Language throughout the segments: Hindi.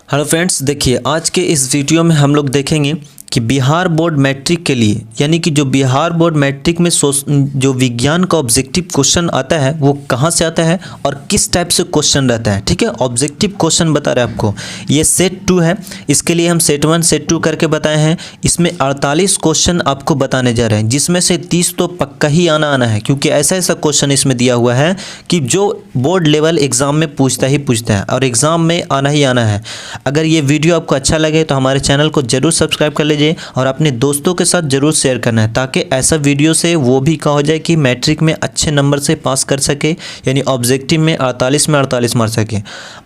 हेलो फ्रेंड्स, देखिए आज के इस वीडियो में हम लोग देखेंगे कि बिहार बोर्ड मैट्रिक के लिए यानी कि जो बिहार बोर्ड मैट्रिक में जो विज्ञान का ऑब्जेक्टिव क्वेश्चन आता है वो कहाँ से आता है और किस टाइप से क्वेश्चन रहता है। ठीक है, ऑब्जेक्टिव क्वेश्चन बता रहे हैं आपको। ये सेट 2 है, इसके लिए हम सेट 1 सेट 2 करके बताए हैं। इसमें 48 क्वेश्चन आपको बताने जा रहे हैं, जिसमें से 30 तो पक्का ही आना है, क्योंकि ऐसा ऐसा क्वेश्चन इसमें दिया हुआ है कि जो बोर्ड लेवल एग्जाम में पूछता है और एग्जाम में आना ही आना है। अगर ये वीडियो आपको अच्छा लगे तो हमारे चैनल को जरूर सब्सक्राइब कर लीजिए और अपने दोस्तों के साथ जरूर शेयर करना है, ताकि ऐसा वीडियो से वो भी कहा हो जाए कि मैट्रिक में अच्छे नंबर से पास कर सके, यानी ऑब्जेक्टिव में 48 में 48 मार सके।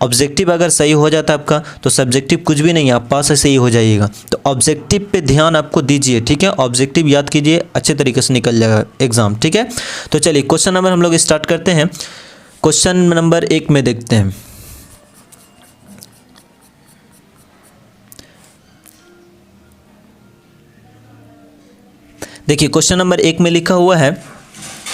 ऑब्जेक्टिव अगर सही हो जाता है आपका तो सब्जेक्टिव कुछ भी नहीं, आप पास ऐसे ही हो जाइएगा। तो ऑब्जेक्टिव पे ध्यान आपको दीजिए, ठीक है। ऑब्जेक्टिव याद कीजिए, अच्छे तरीके से निकल जाएगा एग्जाम, ठीक है। तो चलिए क्वेश्चन नंबर हम लोग स्टार्ट करते हैं। क्वेश्चन नंबर 1 में देखते हैं। देखिए क्वेश्चन नंबर 1 में लिखा हुआ है,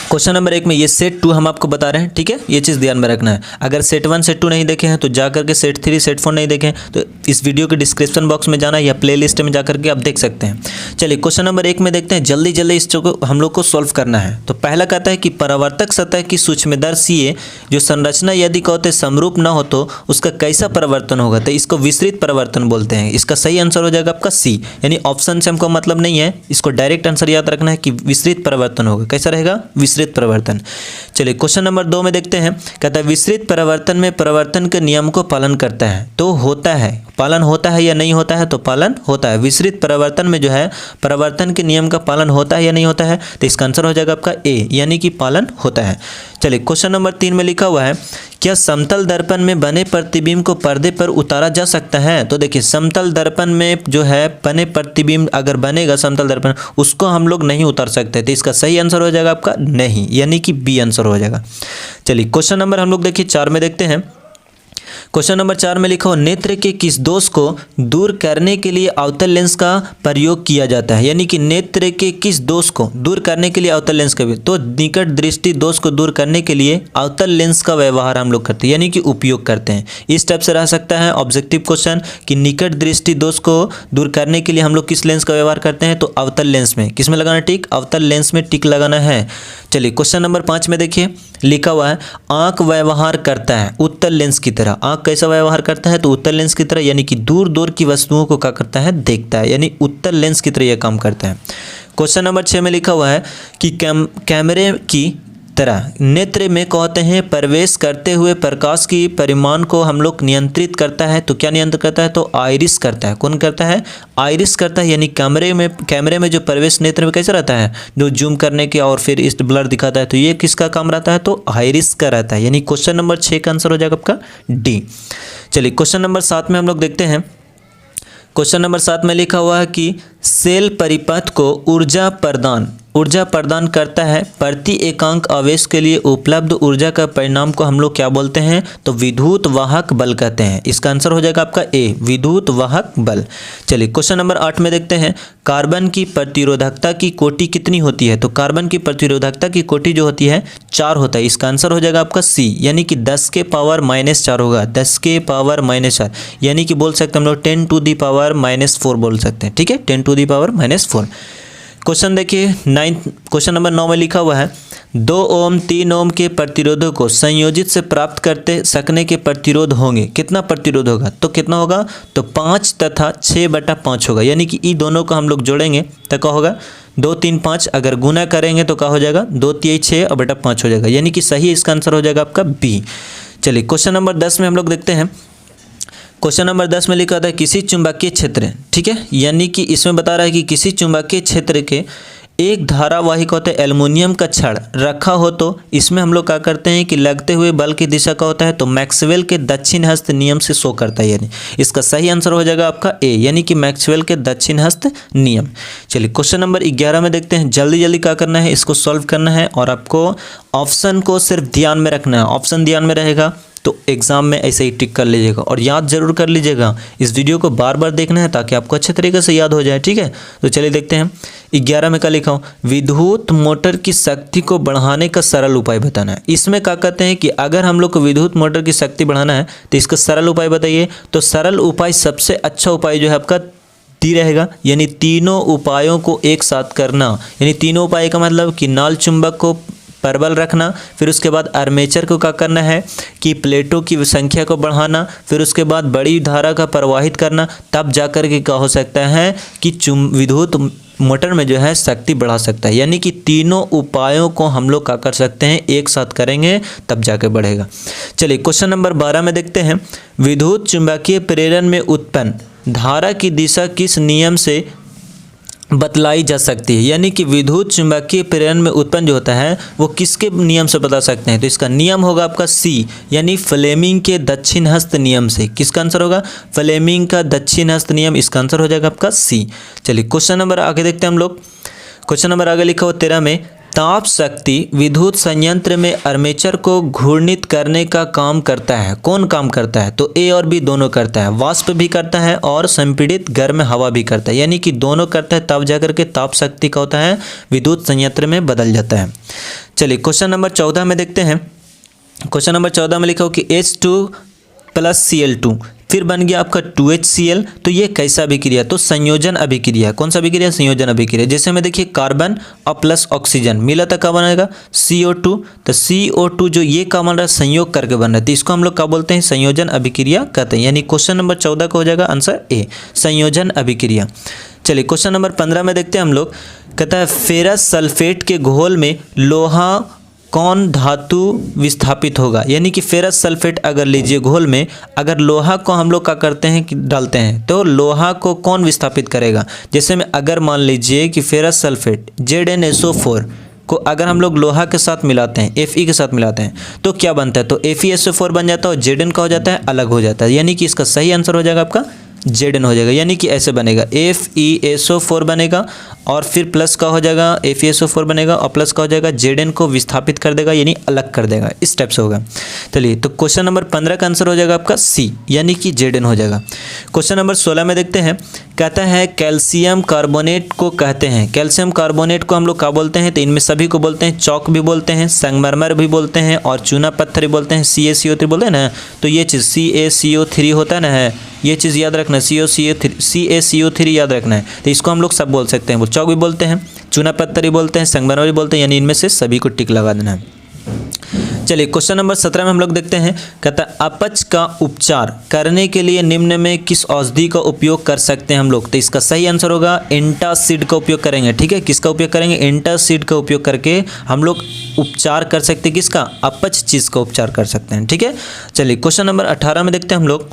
क्वेश्चन नंबर 1 में ये सेट 2 हम आपको बता रहे हैं, ठीक है। ये चीज़ ध्यान में रखना है। अगर सेट 1 सेट 2 नहीं देखे हैं तो जा करके सेट 3 सेट 4 नहीं देखे हैं तो इस वीडियो के डिस्क्रिप्शन बॉक्स में जाना या प्लेलिस्ट में जा करके आप देख सकते हैं। चलिए क्वेश्चन नंबर 1 में देखते हैं। जल्दी जल्दी इस को हम लोग को सॉल्व करना है। तो पहला कहता है कि परावर्तक सतह की सूक्ष्मदर्शीय जो संरचना यदि कहते समरूप न हो तो उसका कैसा परिवर्तन होगा। तो इसको विस्तृत परिवर्तन बोलते हैं। इसका सही आंसर हो जाएगा आपका सी, यानी ऑप्शन से हमको मतलब नहीं है, इसको डायरेक्ट आंसर याद रखना है कि विस्तृत परिवर्तन होगा। कैसा रहेगा? विस्तृत परिवर्तन। चलिए क्वेश्चन नंबर 2 में देखते हैं। कहता है विस्तृत परिवर्तन में परिवर्तन के नियम को पालन करता है तो होता है, पालन होता है या नहीं होता है? तो पालन होता है। विस्तृत परिवर्तन में जो है परिवर्तन के नियम का पालन होता है या नहीं होता है? तो इसका आंसर हो जाएगा आपका ए, यानी कि पालन होता है। चलिए क्वेश्चन नंबर 3 में लिखा हुआ है, क्या समतल दर्पण में बने प्रतिबिंब को पर्दे पर उतारा जा सकता है? तो देखिए समतल दर्पण में जो है बने प्रतिबिंब अगर बनेगा समतल दर्पण, उसको हम लोग नहीं उतार सकते। तो इसका सही आंसर हो जाएगा आपका नहीं, यानी कि बी आंसर हो जाएगा। चलिए क्वेश्चन नंबर हम लोग देखिए 4 में देखते हैं। क्वेश्चन नंबर 4 में लिखा हो, नेत्र के किस दोष को दूर करने के लिए अवतल लेंस का प्रयोग किया जाता है? यानी कि नेत्र के किस दोष को दूर करने के लिए अवतल लेंस का, तो निकट दृष्टि दोष को दूर करने के लिए अवतल लेंस का व्यवहार हम लोग करते हैं, यानी कि उपयोग करते हैं। इस टाइप से रह सकता है ऑब्जेक्टिव क्वेश्चन कि निकट दृष्टि दोष को दूर करने के लिए हम लोग किस लेंस का व्यवहार करते हैं? तो अवतल लेंस में। किस में लगाना टिक? अवतल लेंस में टिक लगाना है। चलिए क्वेश्चन नंबर 5 में देखिए लिखा हुआ है, आंख व्यवहार करता है उत्तल लेंस की तरह। आंख कैसा व्यवहार करता है? तो उत्तल लेंस की तरह, यानी कि दूर दूर की वस्तुओं को क्या करता है? देखता है, यानी उत्तल लेंस की तरह यह काम करता है। क्वेश्चन नंबर 6 में लिखा हुआ है कि कैमरे की तरह नेत्र में कहते हैं प्रवेश करते हुए प्रकाश की परिमाण को हम लोग नियंत्रित करता है। तो क्या नियंत्रित करता है? तो आइरिस करता है। कौन करता है? आइरिस करता है, यानी कैमरे में जो प्रवेश नेत्र में कैसा रहता है, जो जूम करने के और फिर इस ब्लर दिखाता है, तो ये किसका काम रहता है? तो आइरिस का रहता है, यानी क्वेश्चन नंबर 6 का आंसर हो जाएगा आपका डी। चलिए क्वेश्चन नंबर 7 में हम लोग देखते हैं। क्वेश्चन नंबर 7 में लिखा हुआ है कि सेल परिपथ को ऊर्जा प्रदान करता है। प्रति एकांक आवेश के लिए उपलब्ध ऊर्जा का परिणाम को हम लोग क्या बोलते हैं? तो विद्युत वाहक बल कहते हैं। इसका आंसर हो जाएगा आपका ए, विद्युत वाहक बल। चलिए क्वेश्चन नंबर 8 में देखते हैं। कार्बन की प्रतिरोधकता की कोटि कितनी होती है? तो कार्बन की प्रतिरोधकता की कोटि जो होती है 4 होता है। इसका आंसर हो जाएगा आपका सी, यानी कि 10 के पावर -4 होगा। 10 के पावर -4, यानी कि बोल सकते हैं हम लोग 10 टू दी पावर -4 बोल सकते हैं, ठीक है, 10 टू दी पावर -4। क्वेश्चन देखिए क्वेश्चन नंबर 9 में लिखा हुआ है, 2 ओम 3 ओम के प्रतिरोधों को संयोजित से प्राप्त करते सकने के प्रतिरोध होंगे। कितना प्रतिरोध होगा? तो कितना होगा? तो 5 तथा 6/5 होगा, यानी कि ई दोनों को हम लोग जोड़ेंगे तो क्या होगा? 2 3 5, अगर गुना करेंगे तो क्या हो जाएगा? 2 3 6 और बटा 5 हो जाएगा, यानी कि सही इसका आंसर हो जाएगा आपका बी। चलिए क्वेश्चन नंबर 10 में हम लोग देखते हैं। क्वेश्चन नंबर 10 में लिखा था किसी चुंबकीय क्षेत्र, ठीक है, यानी कि इसमें बता रहा है कि किसी चुंबकीय क्षेत्र के एक धारावाही होता है एल्युमिनियम का छड़ रखा हो तो इसमें हम लोग क्या करते हैं कि लगते हुए बल की दिशा का होता है। तो मैक्सवेल के दक्षिण हस्त नियम से शो करता है, यानी इसका सही आंसर हो जाएगा आपका ए, यानी कि मैक्सवेल के दक्षिण हस्त नियम। चलिए क्वेश्चन नंबर 11 में देखते हैं। जल्दी जल्दी क्या करना है, इसको सॉल्व करना है और आपको ऑप्शन को सिर्फ ध्यान में रखना है। ऑप्शन ध्यान में रहेगा तो एग्ज़ाम में ऐसे ही टिक कर लीजिएगा और याद ज़रूर कर लीजिएगा। इस वीडियो को बार बार देखना है ताकि आपको अच्छे तरीके से याद हो जाए, ठीक है। तो चलिए देखते हैं 11 में क्या लिखा हूँ, विद्युत मोटर की शक्ति को बढ़ाने का सरल उपाय बताना है। इसमें क्या कहते हैं कि अगर हम लोग को विद्युत मोटर की शक्ति बढ़ाना है तो इसका सरल उपाय बताइए। तो सरल उपाय, सबसे अच्छा उपाय जो है आपका डी रहेगा, यानी तीनों उपायों को एक साथ करना। यानी तीनों उपाय का मतलब कि नाल चुंबक को प्रबल रखना, फिर उसके बाद आर्मेचर को क्या करना है कि प्लेटों की संख्या को बढ़ाना, फिर उसके बाद बड़ी धारा का प्रवाहित करना, तब जाकर के क्या हो सकता है कि विद्युत मोटर में जो है शक्ति बढ़ा सकता है। यानी कि तीनों उपायों को हम लोग क्या कर सकते हैं, एक साथ करेंगे तब जाके बढ़ेगा। चलिए क्वेश्चन नंबर 12 में देखते हैं, विद्युत चुंबकीय प्रेरण में उत्पन्न धारा की दिशा किस नियम से बतलाई जा सकती है। यानी कि विद्युत चुंबकीय प्रेरण में उत्पन्न जो होता है वो किसके नियम से बता सकते हैं। तो इसका नियम होगा आपका सी, यानी फ्लेमिंग के दक्षिण हस्त नियम से। किसका आंसर होगा, फ्लेमिंग का दक्षिण हस्त नियम, इसका आंसर हो जाएगा आपका सी। चलिए क्वेश्चन नंबर आगे देखते हैं हम लोग। क्वेश्चन नंबर आगे लिखा हुआ 13 में, ताप शक्ति विद्युत संयंत्र में आर्मेचर को घूर्णित करने का काम करता है। कौन काम करता है, तो ए और बी दोनों करता है। वाष्प भी करता है और संपीड़ित गर्म हवा भी करता है, यानी कि दोनों करता है, तब जाकर के ताप शक्ति का होता है विद्युत संयंत्र में बदल जाता है। चलिए क्वेश्चन नंबर 14 में देखते हैं। क्वेश्चन नंबर 14 में लिखा हो कि H2 + Cl2 फिर बन गया आपका 2HCl। तो ये कैसा अभिक्रिया, तो संयोजन अभिक्रिया। कौन सा अभिक्रिया, संयोजन अभिक्रिया। जैसे में देखिए कार्बन और प्लस ऑक्सीजन मिला था, क्या बनेगा CO2। तो CO2 जो ये क्या बन रहा है, संयोग करके बन रहा है, तो इसको हम लोग क्या बोलते हैं, संयोजन अभिक्रिया कहते हैं। यानी क्वेश्चन नंबर 14 का हो जाएगा आंसर ए, संयोजन अभिक्रिया। चलिए क्वेश्चन नंबर 15 में देखते हैं हम लोग। कहता है फेरस सल्फेट के घोल में लोहा कौन धातु विस्थापित होगा। यानी कि फेरस सल्फेट अगर लीजिए घोल में, अगर लोहा को हम लोग क्या करते हैं कि डालते हैं, तो लोहा को कौन विस्थापित करेगा। जैसे में अगर मान लीजिए कि फेरस सल्फेट ZnSO4 को अगर हम लोग लोहा के साथ मिलाते हैं, Fe के साथ मिलाते हैं, तो क्या बनता है, तो FeSO4 बन जाता है और Zn का हो जाता है, अलग हो जाता है। यानी कि इसका सही आंसर हो जाएगा आपका Zn हो जाएगा। यानी कि ऐसे बनेगा, FeSO4 बनेगा और फिर प्लस का हो जाएगा, FeSO4 बनेगा और प्लस का हो जाएगा, Zn को विस्थापित कर देगा, यानी अलग कर देगा, इस टाइप से होगा। चलिए तो क्वेश्चन नंबर 15 का आंसर हो जाएगा आपका सी, यानी कि Zn हो जाएगा। क्वेश्चन नंबर 16 में देखते हैं। कहता है कैल्शियम कार्बोनेट को कहते हैं, कैल्शियम कार्बोनेट को हम लोग क्या बोलते हैं, तो इनमें सभी को बोलते हैं चौक भी बोलते हैं, संगमरमर भी बोलते हैं और चूना पत्थर भी बोलते हैं, CaCO3 बोलते हैं ना। तो ये चीज़ CaCO3 होता है ना, है ये चीज़ याद रखना, CaCO3 याद रखना है। तो इसको हम लोग सब बोल सकते हैं, चौक भी बोलते हैं, चूना पत्थर भी बोलते हैं, संगमरमर भी बोलते हैं, यानी इनमें से सभी को टिक लगा देना है। चलिए क्वेश्चन नंबर 17 में हम लोग देखते हैं। कहता है अपच का उपचार करने के लिए निम्न में किस औषधि का उपयोग कर सकते हैं हम लोग। तो इसका सही आंसर होगा एंटासिड का उपयोग करेंगे, ठीक है। किसका उपयोग करेंगे, एंटासिड का उपयोग करके हम लोग उपचार कर सकते हैं, किसका, अपच चीज़ का उपचार कर सकते हैं, ठीक है। चलिए क्वेश्चन नंबर 18 में देखते हैं हम लोग।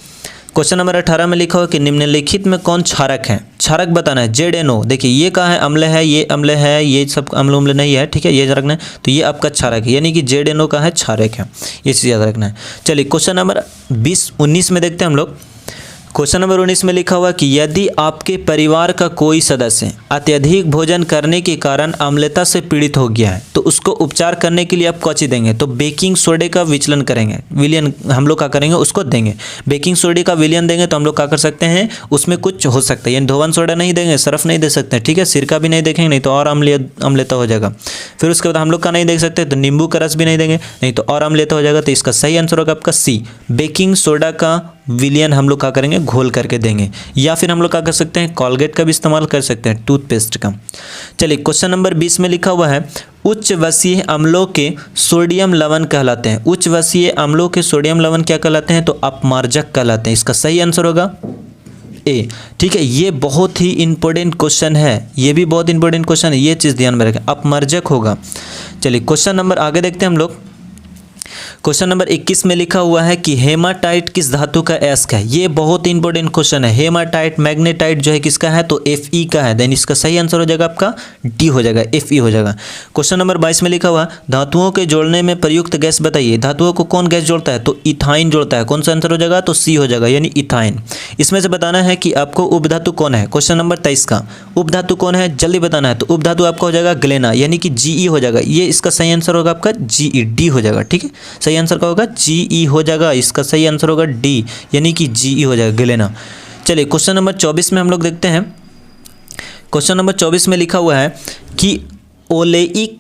क्वेश्चन नंबर 18 में लिखा हुआ कि निम्नलिखित में कौन क्षारक है, क्षारक बताना है। ZNO, देखिए ये कहाँ है, अम्ल है, ये अम्ल है, ये सब अम्ल उम्ल नहीं है, ठीक है, ये रखना है। तो ये आपका क्षारक है, यानी कि ZNO का है, क्षारक है, ये चीज़ याद रखना है। चलिए क्वेश्चन नंबर 19 में देखते हैं हम लोग। क्वेश्चन नंबर 19 में लिखा हुआ कि यदि आपके परिवार का कोई सदस्य अत्यधिक भोजन करने के कारण अम्लता से पीड़ित हो गया है, तो उसको उपचार करने के लिए आप कौन सी देंगे, तो बेकिंग सोडे का विचलन करेंगे, विलयन हम लोग क्या करेंगे, उसको देंगे। बेकिंग सोडे का विलयन देंगे तो हम लोग क्या कर सकते हैं, उसमें कुछ हो सकता है, यानी धोवन सोडा नहीं देंगे, सरफ नहीं दे सकते, ठीक है, सिरका भी नहीं देखेंगे, नहीं तो और अम्लता हो जाएगा। फिर उसके बाद हम लोग का नहीं देख सकते तो नींबू का रस भी नहीं देंगे, नहीं तो और अम्लता हो जाएगा। तो इसका सही आंसर होगा आपका सी, बेकिंग सोडा का विलयन हम लोग क्या करेंगे, घोल करके देंगे। या फिर हम लोग क्या कर सकते हैं, कोलगेट का भी इस्तेमाल कर सकते हैं, टूथपेस्ट का। चलिए क्वेश्चन नंबर 20 में लिखा हुआ है उच्च वसीय अम्लों के सोडियम लवण कहलाते हैं। उच्च वसीय अम्लों के सोडियम लवण क्या कहलाते हैं, तो अपमार्जक कहलाते हैं। इसका सही आंसर होगा ए, ठीक है। ये बहुत ही इंपॉर्टेंट क्वेश्चन है, ये भी बहुत इंपॉर्टेंट क्वेश्चन है, ये चीज़ ध्यान में रखें, अपमार्जक होगा। चलिए क्वेश्चन नंबर आगे देखते हैं हम लोग। क्वेश्चन नंबर 21 में लिखा हुआ है कि हेमाटाइट किस धातु का अयस्क है। ये बहुत इंपॉर्टेंट क्वेश्चन है। हेमाटाइट मैग्नेटाइट जो है किसका है, तो Fe का है। देन इसका सही आंसर हो जाएगा आपका डी हो जाएगा, Fe हो जाएगा। क्वेश्चन नंबर 22 में लिखा हुआ धातुओं के जोड़ने में प्रयुक्त गैस बताइए। धातुओं को कौन गैस जोड़ता है, तो इथाइन जोड़ता है। कौन सा आंसर हो जाएगा, तो सी हो जाएगा, यानी इथाइन। इसमें से बताना है कि आपको उपधातु कौन है। क्वेश्चन नंबर 23 का उपधातु कौन है जल्दी बताना है। तो उपधातु आपका हो जाएगा ग्लेना, यानी कि जीई हो जाएगा। ये इसका सही आंसर होगा आपका जीई, डी हो जाएगा। ठीक है, सही आंसर का होगा जीई हो जाएगा। इसका सही आंसर होगा डी, यानी कि जीई हो जाएगा, ग्लेना। चलिए क्वेश्चन नंबर 24 में हम लोग देखते हैं। क्वेश्चन नंबर 24 में लिखा हुआ है कि ओलेइक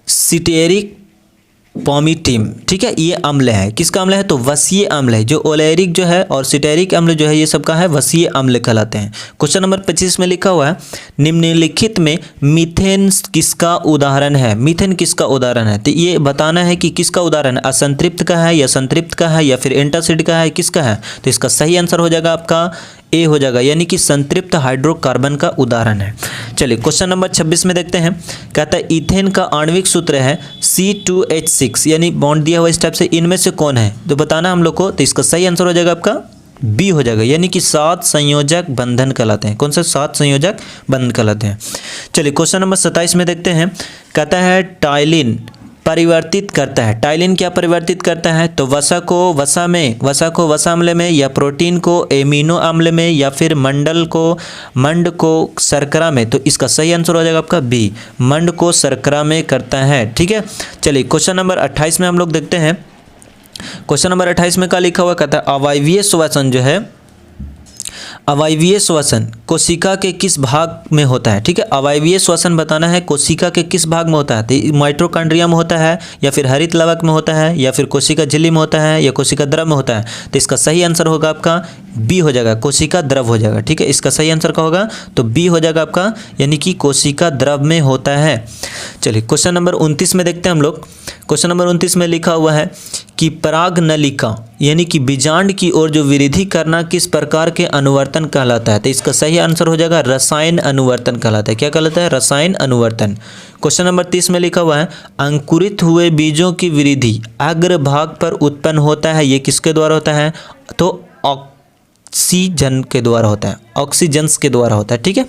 सिटेरिक पॉमिटिम, ठीक है, ये अम्ल है। किसका अम्ल है? तो वसीय अम्ल है। जो ओलेरिक जो है और सिटेरिक अम्ल जो है ये सबका है वसीय अम्ल कहलाते हैं। क्वेश्चन नंबर 25 में लिखा हुआ है निम्नलिखित में मीथेन किसका उदाहरण है। मीथेन किसका उदाहरण है? तो ये बताना है कि किसका उदाहरण है, असंतृप्त का है या संतृप्त का है या फिर एंटासिड का है, किसका है। तो इसका सही आंसर हो जाएगा आपका ए हो जाएगा, यानी कि संतृप्त हाइड्रोकार्बन का उदाहरण है। चलिए क्वेश्चन नंबर 26 में देखते हैं। कहता है इथेन का आणविक सूत्र है C2H6, यानी बॉन्ड दिया हुआ इस टाइप से, इनमें से कौन है तो बताना हम लोग को। तो इसका सही आंसर हो जाएगा आपका बी हो जाएगा, यानी कि 7 संयोजक बंधन कहलाते हैं। कौन से 7 संयोजक बंधन कहलाते हैं। चलिए क्वेश्चन नंबर 27 में देखते हैं। कहता है टाइलिन परिवर्तित करता है। टाइलिन क्या परिवर्तित करता है? तो वसा को वसा अम्ल में, या प्रोटीन को एमिनो अम्ल में, या फिर मंड को शर्करा में। तो इसका सही आंसर हो जाएगा आपका बी, मंड को शर्करा में करता है। ठीक है, चलिए क्वेश्चन नंबर 28 में हम लोग देखते हैं। क्वेश्चन नंबर 28 में क्या लिखा हुआ? कहता है अवायवीय श्वसन जो है, अवायवीय श्वसन कोशिका के किस भाग में होता है। ठीक है, अवायवीय श्वसन बताना है कोशिका के किस भाग में होता है। तो माइटोकॉन्ड्रिया में होता है, या फिर हरित लवक में होता है, या फिर कोशिका झिल्ली में होता है, या कोशिका द्रव में होता है। तो इसका सही आंसर होगा आपका बी हो जाएगा, कोशिका द्रव हो जाएगा। ठीक है, इसका सही आंसर का होगा तो बी हो जाएगा आपका, यानी कि कोशिका द्रव में होता है। चलिए क्वेश्चन नंबर 29 में देखते हैं हम लोग। क्वेश्चन नंबर 29 में लिखा हुआ है कि पराग नलिका यानी कि बीजांड की ओर जो वृद्धि करना किस प्रकार के अनुवर्तन कहलाता है। तो इसका सही आंसर हो जाएगा रसायन अनुवर्तन कहलाता है। क्या कहलाता है? रसायन अनुवर्तन। क्वेश्चन नंबर 30 में लिखा हुआ है अंकुरित हुए बीजों की वृद्धि अग्र भाग पर उत्पन्न होता है। ये किसके द्वारा होता है? तो ऑक्सीजन के द्वारा होता है, ऑक्सीजन्स के द्वारा होता है। ठीक है,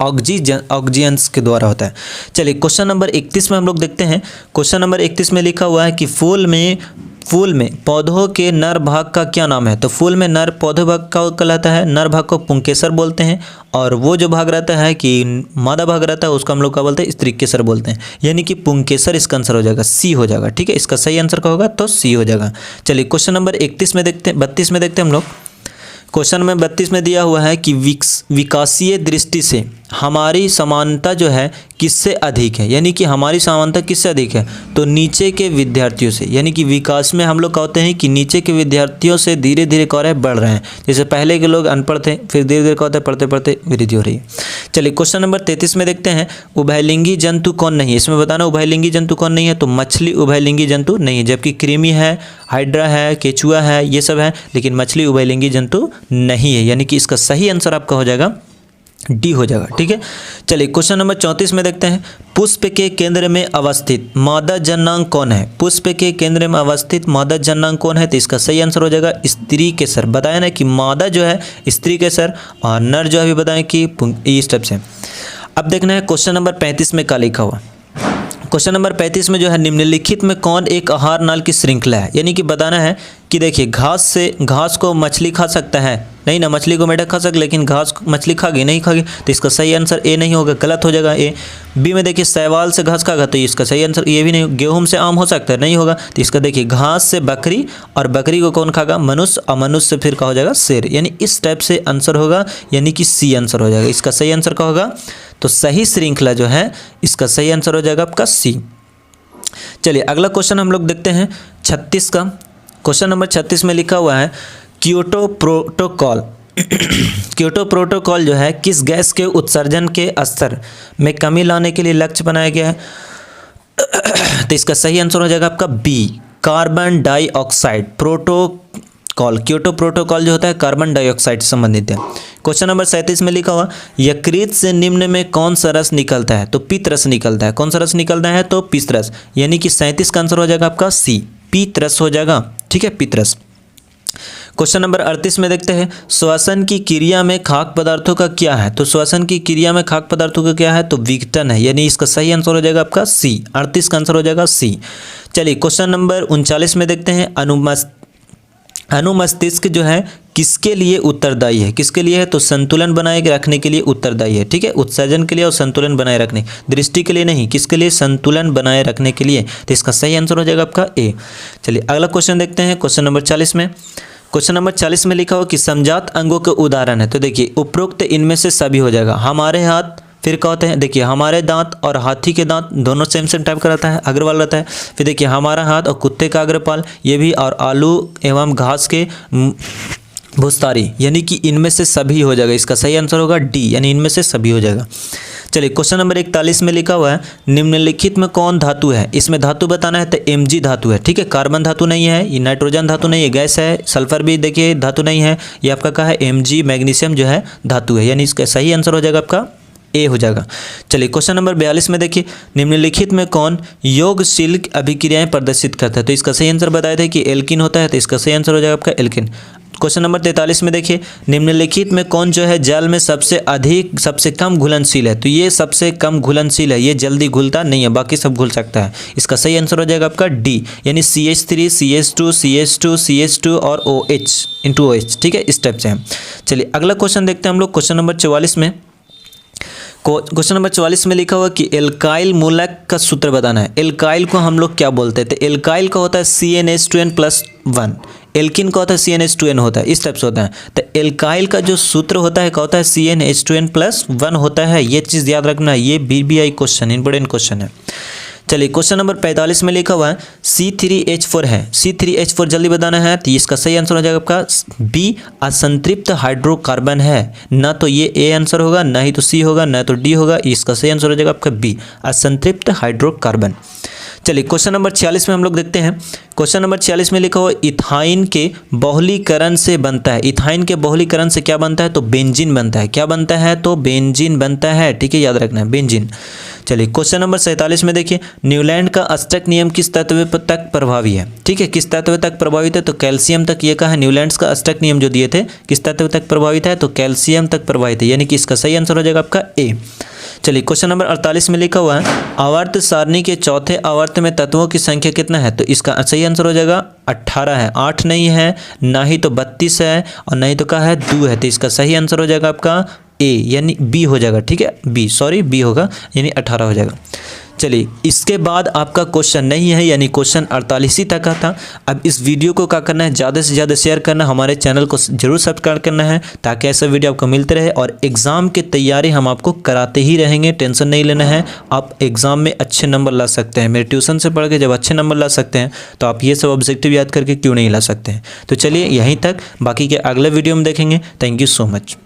ऑक्सीजन्स के द्वारा होता है। चलिए क्वेश्चन नंबर 31 में हम लोग देखते हैं। क्वेश्चन नंबर 31 में लिखा हुआ है कि फूल में पौधों के नर भाग का क्या नाम है। तो फूल में नर पौधे भाग का कहलाता है, नर भाग को पुंकेसर बोलते हैं, और वो जो भाग रहता है कि मादा भाग रहता है उसको हम लोग क्या बोलते हैं? स्त्रीकेसर बोलते हैं, यानी कि पुंकेसर इसका आंसर हो जाएगा, सी हो जाएगा। ठीक है, इसका सही आंसर का होगा तो सी हो जाएगा। चलिए क्वेश्चन नंबर 32 में देखते हैं हम लोग। क्वेश्चन में 32 में दिया हुआ है कि विकासीय दृष्टि से हमारी समानता जो है किससे अधिक है, यानी कि हमारी समानता किससे अधिक है। तो नीचे के विद्यार्थियों से, यानी कि विकास में हम लोग कहते हैं कि नीचे के विद्यार्थियों से धीरे धीरे क्या बढ़ रहे हैं। जैसे पहले के लोग अनपढ़ थे, फिर धीरे धीरे कहते हैं पढ़ते पढ़ते वृद्धि हो रही है। चलिए क्वेश्चन नंबर 33 में देखते हैं। उभयलिंगी जंतु कौन नहीं है। इसमें बताना उभयलिंगी जंतु कौन नहीं है। तो मछली उभयलिंगी जंतु नहीं है, जबकि कृमि है, हाइड्रा है, केचुआ है, ये सब है, लेकिन मछली उभयलिंगी जंतु नहीं है, यानी कि इसका सही आंसर आपका हो जाएगा डी हो जाएगा। ठीक है, चलिए क्वेश्चन नंबर 34 में देखते हैं। पुष्प के केंद्र में अवस्थित मादा जननांग कौन है। पुष्प के केंद्र में अवस्थित मादा जननांग कौन है। तो इसका सही आंसर हो जाएगा स्त्रीकेसर। बताया ना कि मादा जो है स्त्रीकेसर और नर जो है बताएं कि इस टाइप से। अब देखना है क्वेश्चन नंबर 35 में क्या लिखा हुआ। क्वेश्चन नंबर 35 में जो है निम्नलिखित में कौन एक आहार नाल की श्रृंखला है, यानी कि बताना है कि देखिए घास को मछली खा सकता है नहीं ना, मछली को मेढक खा सकता, लेकिन घास मछली खागी नहीं खागी। तो इसका सही आंसर ए नहीं होगा, गलत हो जाएगा ए। बी में देखिए शैवाल से घास खागा, तो इसका सही आंसर ये भी नहीं। गेहूं से आम हो सकता है, नहीं होगा। तो इसका देखिए घास से बकरी, और बकरी को कौन खागा? मनुष्य, और मनुष्य से फिर क्या हो जाएगा? शेर, यानी इस टाइप से आंसर होगा, यानी कि सी आंसर हो जाएगा। इसका सही आंसर क्या होगा? तो सही श्रृंखला जो है इसका सही आंसर हो जाएगा आपका सी। चलिए अगला क्वेश्चन हम लोग देखते हैं 36 का। क्वेश्चन नंबर 36 में लिखा हुआ है क्योटो प्रोटोकॉल क्योटो प्रोटोकॉल जो है किस गैस के उत्सर्जन के स्तर में कमी लाने के लिए लक्ष्य बनाया गया है। तो इसका सही आंसर हो जाएगा आपका B, carbon dioxide protocol. Kyoto protocol जो होता है कार्बन डाइऑक्साइड से संबंधित है। क्वेश्चन नंबर 37 में लिखा हुआ यकृत से निम्न में कौन सा रस निकलता है। तो पित्त रस निकलता है। कौन सा रस निकलता है? तो पित्त रस, यानी कि 37 का आंसर हो जाएगा आपका सी, पित्त रस हो जाएगा। ठीक है, पित्त रस। क्वेश्चन नंबर 38 में देखते हैं श्वसन की क्रिया में खाद्य पदार्थों का क्या है। तो श्वसन की क्रिया में खाद्य पदार्थों का क्या है? तो विघटन है, यानी इसका सही आंसर हो जाएगा आपका सी, 38 का आंसर हो जाएगा सी। चलिए क्वेश्चन नंबर 39 में देखते हैं अनुमस्तिष्क जो है किसके लिए उत्तरदायी है, किसके लिए है, तो संतुलन बनाए रखने के लिए उत्तरदायी है, ठीक है, उत्सर्जन के लिए और संतुलन बनाए रखने, दृष्टि के लिए नहीं, किसके लिए, संतुलन बनाए रखने के लिए। तो इसका सही आंसर हो जाएगा आपका ए। चलिए अगला क्वेश्चन देखते हैं, क्वेश्चन नंबर 40 में। क्वेश्चन नंबर 40 में लिखा हो कि समजात अंगों के उदाहरण है। तो देखिए उपरोक्त इनमें से सभी हो जाएगा। हमारे हाथ, फिर क्या होते हैं, देखिए हमारे दांत और हाथी के दांत दोनों सेम सेम टाइप का रहता है, अग्रवाल रहता है। फिर देखिए हमारा हाथ और कुत्ते का अग्रपाल, ये भी, और आलू एवं घास के भुस्तारी, यानी कि इनमें से सभी हो जाएगा। इसका सही आंसर होगा डी, यानी इनमें से सभी हो जाएगा। चलिए क्वेश्चन नंबर 41 में लिखा हुआ है निम्नलिखित में कौन धातु है। इसमें धातु बताना है तो Mg धातु है, ठीक है, कार्बन धातु नहीं है, ये नाइट्रोजन धातु नहीं है, गैस है, सल्फर भी देखिए धातु नहीं है, ये आपका क्या है, Mg मैग्नीशियम जो है धातु है, यानी इसका सही आंसर हो जाएगा आपका ए हो जाएगा। चलिए क्वेश्चन नंबर 42 में देखिए निम्नलिखित में कौन योगशील अभिक्रियाएं प्रदर्शित करता है। तो इसका सही आंसर बताया था कि एल्किन होता है, तो इसका सही आंसर हो जाएगा आपका एल्किन। क्वेश्चन नंबर 43 में देखिए निम्नलिखित में कौन जो है जल में सबसे कम घुलनशील है। तो ये सबसे कम घुलनशील है, ये जल्दी घुलता नहीं है, बाकी सब घुल सकता है। इसका सही आंसर हो जाएगा आपका डी, यानी CH3 CH2 CH2 CH2 और OH, ठीक है, इस टाइप से है। चलिए अगला क्वेश्चन देखते हैं हम लोग, क्वेश्चन नंबर 44 में। क्वेश्चन नंबर 44 में लिखा हुआ कि एल्काइल मूलक का सूत्र बताना है। एल्काइल को हम लोग क्या बोलते हैं, तो एल्काइल का होता है CnH2n+1, एल्किन का होता है CnH2n होता है, इस टाइप से होता है। तो एल्काइल का जो सूत्र होता है क्या होता है, CnH2n+1 होता है, ये चीज़ याद रखना है, ये BBI क्वेश्चन, इंपॉर्टेंट क्वेश्चन है। चलिए क्वेश्चन नंबर 45 में लिखा हुआ है C3H4 है, C3H4 जल्दी बताना है, तो इसका सही आंसर हो जाएगा आपका बी, असंतृप्त हाइड्रोकार्बन है। ना तो ये ए आंसर होगा, ना ही तो सी होगा, ना तो डी होगा, इसका सही आंसर हो जाएगा आपका बी, असंतृप्त हाइड्रोकार्बन। चलिए क्वेश्चन नंबर 46 में हम लोग देखते हैं। क्वेश्चन नंबर 46 में लिखा हुआ इथाइन के बहुलीकरण से बनता है। इथाइन के बहुलीकरण से क्या बनता है, तो बेंजीन बनता है। क्या बनता है, तो बेंजीन बनता है, ठीक है, याद रखना है बेंजीन। चलिए क्वेश्चन नंबर 47 में देखिए न्यूलैंड का अष्टक नियम किस तत्व तक प्रभावी है, ठीक है, किस तत्व तक प्रभावित है, तो कैल्शियम तक। ये कहा है न्यूलैंड्स का अष्टक नियम जो दिए थे किस तत्व तक प्रभावित है, तो कैल्शियम तक प्रभावित है, यानी कि इसका सही आंसर हो जाएगा आपका ए। चलिए क्वेश्चन नंबर 48 में लिखा हुआ है आवर्त सारणी के चौथे आवर्त में तत्वों की संख्या कितना है, तो इसका सही आंसर हो जाएगा 18 है, 8 नहीं है, ना ही तो 32 है, और ना ही तो क्या है 2 है, तो इसका सही आंसर हो जाएगा आपका ए, यानी बी हो जाएगा, ठीक है, बी होगा, यानी 18 हो जाएगा। चलिए इसके बाद आपका क्वेश्चन नहीं है, यानी क्वेश्चन 48 ही तक का था। अब इस वीडियो को क्या करना है, ज़्यादा से ज़्यादा शेयर करना, हमारे चैनल को जरूर सब्सक्राइब करना है, ताकि ऐसा वीडियो आपको मिलते रहे। और एग्ज़ाम की तैयारी हम आपको कराते ही रहेंगे, टेंशन नहीं लेना है। आप एग्ज़ाम में अच्छे नंबर ला सकते हैं, मेरे ट्यूशन से पढ़ के जब अच्छे नंबर ला सकते हैं, तो आप ये सब ऑब्जेक्टिव याद करके क्यों नहीं ला सकते हैं। तो चलिए यहीं तक, बाकी के अगले वीडियो में देखेंगे। Thank you so much.